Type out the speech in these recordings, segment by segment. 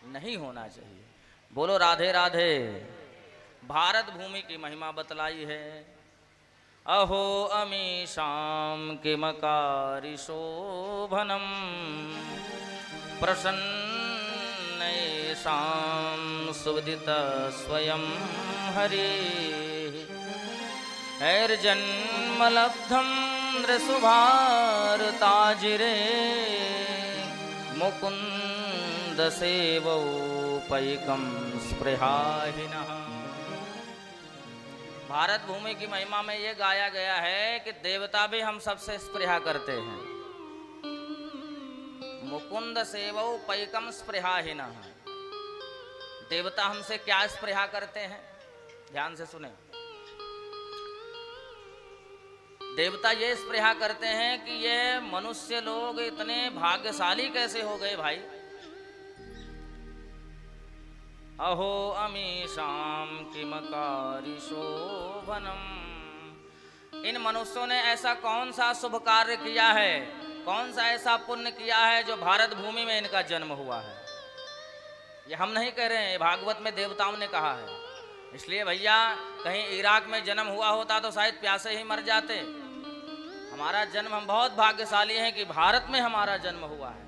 नहीं होना चाहिए। बोलो राधे राधे। भारत भूमि की महिमा बतलाई है। अहो अमीशाम किमकारि शोभनम प्रसन्नेषां सुविदित स्वयं हरि हैर्जन्मलब्धं नृसुभारताजिरे मुकुन्द सेवोपैकं स्पृहाहिनः। भारत भूमि की महिमा में ये गाया गया है कि देवता भी हम सबसे स्पृहा करते हैं। मुकुंद सेवौ पैकम स्पृहाहिनः। देवता हमसे क्या स्पृहा करते हैं, ध्यान से सुने। देवता ये स्पृहा करते हैं कि ये मनुष्य लोग इतने भाग्यशाली कैसे हो गए भाई। अहो अमीशाम किमकारि शोभनम। इन मनुष्यों ने ऐसा कौन सा शुभ कार्य किया है, कौन सा ऐसा पुण्य किया है जो भारत भूमि में इनका जन्म हुआ है। ये हम नहीं कह रहे हैं, भागवत में देवताओं ने कहा है। इसलिए भैया कहीं इराक में जन्म हुआ होता तो शायद प्यासे ही मर जाते। हमारा जन्म, हम बहुत भाग्यशाली हैं कि भारत में हमारा जन्म हुआ है।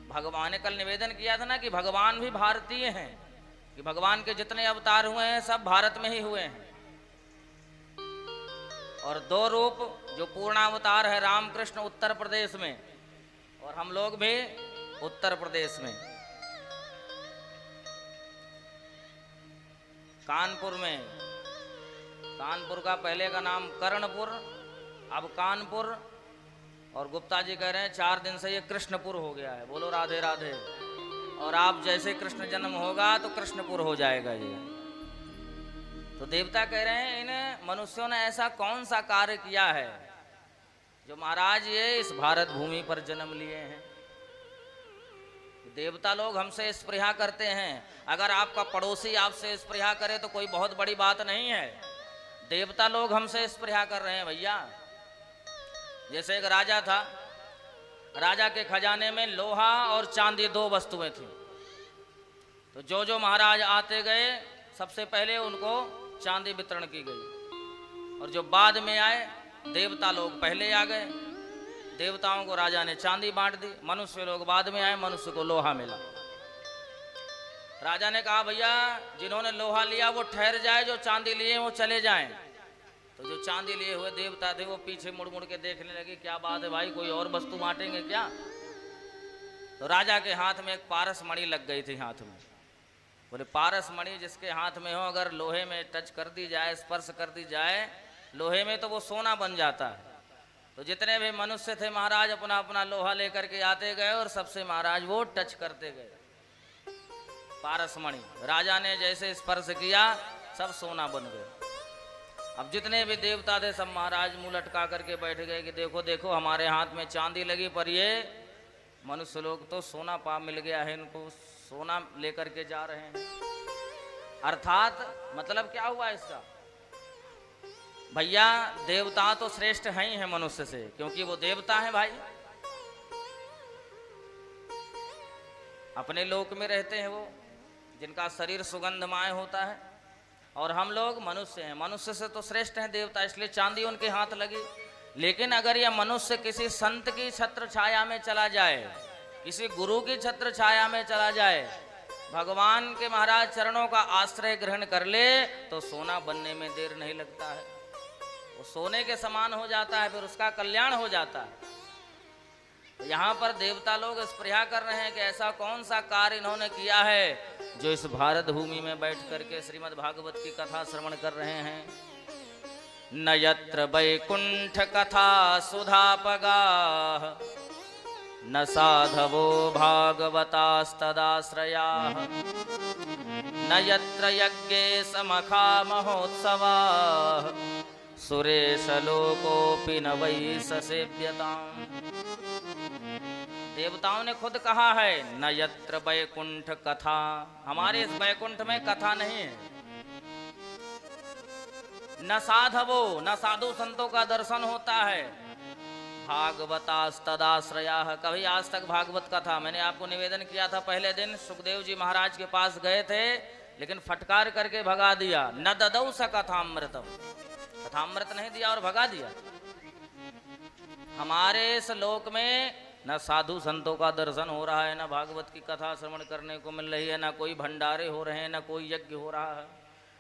भगवान ने कल निवेदन किया था ना कि भगवान भी भारतीय हैं, कि भगवान के जितने अवतार हुए हैं सब भारत में ही हुए हैं। और दो रूप जो पूर्णावतार है रामकृष्ण उत्तर प्रदेश में, और हम लोग भी उत्तर प्रदेश में कानपुर में। कानपुर का पहले का नाम कर्णपुर, अब कानपुर, और गुप्ता जी कह रहे हैं 4 दिन से ये कृष्णपुर हो गया है। बोलो राधे राधे। और आप जैसे कृष्ण जन्म होगा तो कृष्णपुर हो जाएगा ये। तो देवता कह रहे हैं इन मनुष्यों ने ऐसा कौन सा कार्य किया है जो महाराज ये इस भारत भूमि पर जन्म लिए हैं। देवता लोग हमसे स्पृहा करते हैं। अगर आपका पड़ोसी आपसे स्पृहा करे तो कोई बहुत बड़ी बात नहीं है। देवता लोग हमसे स्पृहा कर रहे हैं भैया। जैसे एक राजा था, राजा के खजाने में लोहा और चांदी 2 वस्तुएं थी। तो जो जो महाराज आते गए सबसे पहले उनको चांदी वितरण की गई, और जो बाद में आए देवता लोग पहले आ गए। देवताओं को राजा ने चांदी बांट दी, मनुष्य लोग बाद में आए, मनुष्य को लोहा मिला। राजा ने कहा भैया जिन्होंने लोहा लिया वो ठहर जाए, जो चांदी लिए वो चले जाएं। तो जो चांदी लिए हुए देवता थे वो पीछे मुड़ मुड़ के देखने लगे, क्या बात है भाई, कोई और वस्तु बांटेंगे क्या। तो राजा के हाथ में एक पारस मणि लग गई थी हाथ में। बोले पारस मणि जिसके हाथ में हो अगर लोहे में टच कर दी जाए, स्पर्श कर दी जाए लोहे में, तो वो सोना बन जाता है। तो जितने भी मनुष्य थे महाराज अपना अपना लोहा लेकर के आते गए और सबसे महाराज वो टच करते गए पारस मणि। राजा ने जैसे स्पर्श किया सब सोना बन गए। अब जितने भी देवता थे सब महाराज मुंह लटका करके बैठ गए कि देखो देखो हमारे हाथ में चांदी लगी, पर ये मनुष्य लोग तो सोना पा मिल गया है, इनको सोना लेकर के जा रहे हैं। अर्थात मतलब क्या हुआ इसका भैया, देवता तो श्रेष्ठ हैं ही हैं मनुष्य से, क्योंकि वो देवता हैं भाई, अपने लोक में रहते हैं वो, जिनका शरीर सुगंधमय होता है। और हम लोग मनुष्य हैं, मनुष्य से तो श्रेष्ठ हैं देवता, इसलिए चांदी उनके हाथ लगी। लेकिन अगर यह मनुष्य किसी संत की छत्र छाया में चला जाए, किसी गुरु की छत्र छाया में चला जाए, भगवान के महाराज चरणों का आश्रय ग्रहण कर ले, तो सोना बनने में देर नहीं लगता है, वो सोने के समान हो जाता है, फिर उसका कल्याण हो जाता है। तो यहाँ पर देवता लोग स्पृहा कर रहे हैं कि ऐसा कौन सा कार्य इन्होंने किया है जो इस भारत भूमि में बैठ करके श्रीमद् भागवत की कथा श्रवण कर रहे हैं। न यत्र वैकुंठ कथा सुधापगाः न साधवो भागवतास्तदाश्रयाः न यत्र यज्ञे समखा महोत्सवाः सुरेश लोकोऽपि न वै ससेव्यताम्। देवताओं ने खुद कहा है न यत्र वैकुंठ कथा, हमारे इस वैकुंठ में कथा नहीं है। न साधवो, न साधु संतों का दर्शन होता है। भागवतास्तदाश्रया। कभी आज तक भागवत कथा, मैंने आपको निवेदन किया था पहले दिन, सुखदेव जी महाराज के पास गए थे लेकिन फटकार करके भगा दिया। न ददौ स कथामृतम, कथामृत नहीं दिया और भगा दिया। हमारे इस लोक में न साधु संतों का दर्शन हो रहा है, न भागवत की कथा श्रवण करने को मिल रही है, न कोई भंडारे हो रहे हैं, न कोई यज्ञ हो रहा है।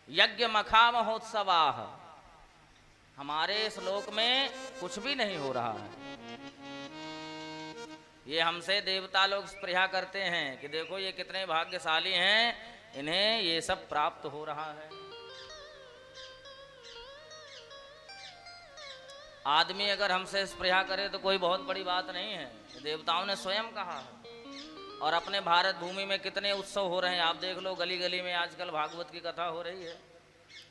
यज्ञ मखा महोत्सवाह, हमारे इस लोक में कुछ भी नहीं हो रहा है। ये हमसे देवता लोग स्पृहा करते हैं कि देखो ये कितने भाग्यशाली हैं, इन्हें ये सब प्राप्त हो रहा है। आदमी अगर हमसे स्पृहा करे तो कोई बहुत बड़ी बात नहीं है, देवताओं ने स्वयं कहा है। और अपने भारत भूमि में कितने उत्सव हो रहे हैं, आप देख लो, गली गली में आजकल भागवत की कथा हो रही है।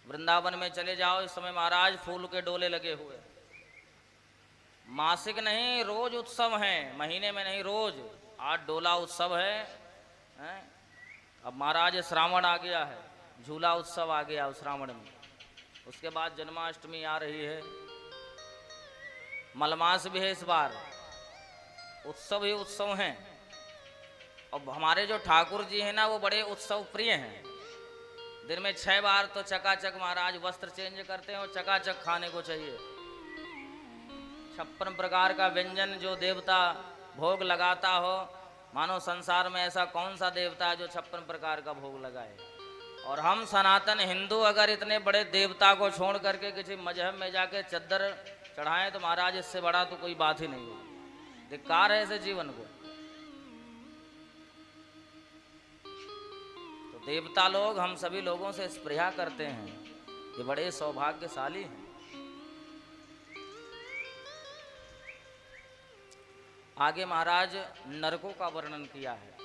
वृंदावन में चले जाओ, इस समय महाराज फूल के डोले लगे हुए, मासिक नहीं रोज उत्सव हैं, महीने में नहीं रोज 8 डोला उत्सव है। अब महाराज श्रावण आ गया है, झूला उत्सव आ गया उस श्रावण में, उसके बाद जन्माष्टमी आ रही है, मलमास भी है इस बार, उत्सव ही उत्सव हैं। अब हमारे जो ठाकुर जी हैं ना, वो बड़े उत्सव प्रिय हैं। दिन में 6 बार तो चकाचक महाराज वस्त्र चेंज करते हैं और चकाचक खाने को चाहिए। 56 प्रकार का व्यंजन जो देवता भोग लगाता हो, मानो संसार में ऐसा कौन सा देवता है जो 56 प्रकार का भोग लगाए। और हम सनातन हिंदू अगर इतने बड़े देवता को छोड़ करके किसी मजहब में जाके चद्दर चढ़ाएं तो महाराज इससे बड़ा तो कोई बात ही नहीं होगी। धिक्कार है ऐसे जीवन को। तो देवता लोग हम सभी लोगों से स्पृहा करते हैं, ये बड़े सौभाग्यशाली हैं। आगे महाराज नरकों का वर्णन किया है,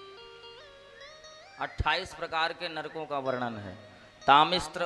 28 प्रकार के नरकों का वर्णन है। तामिस्त्र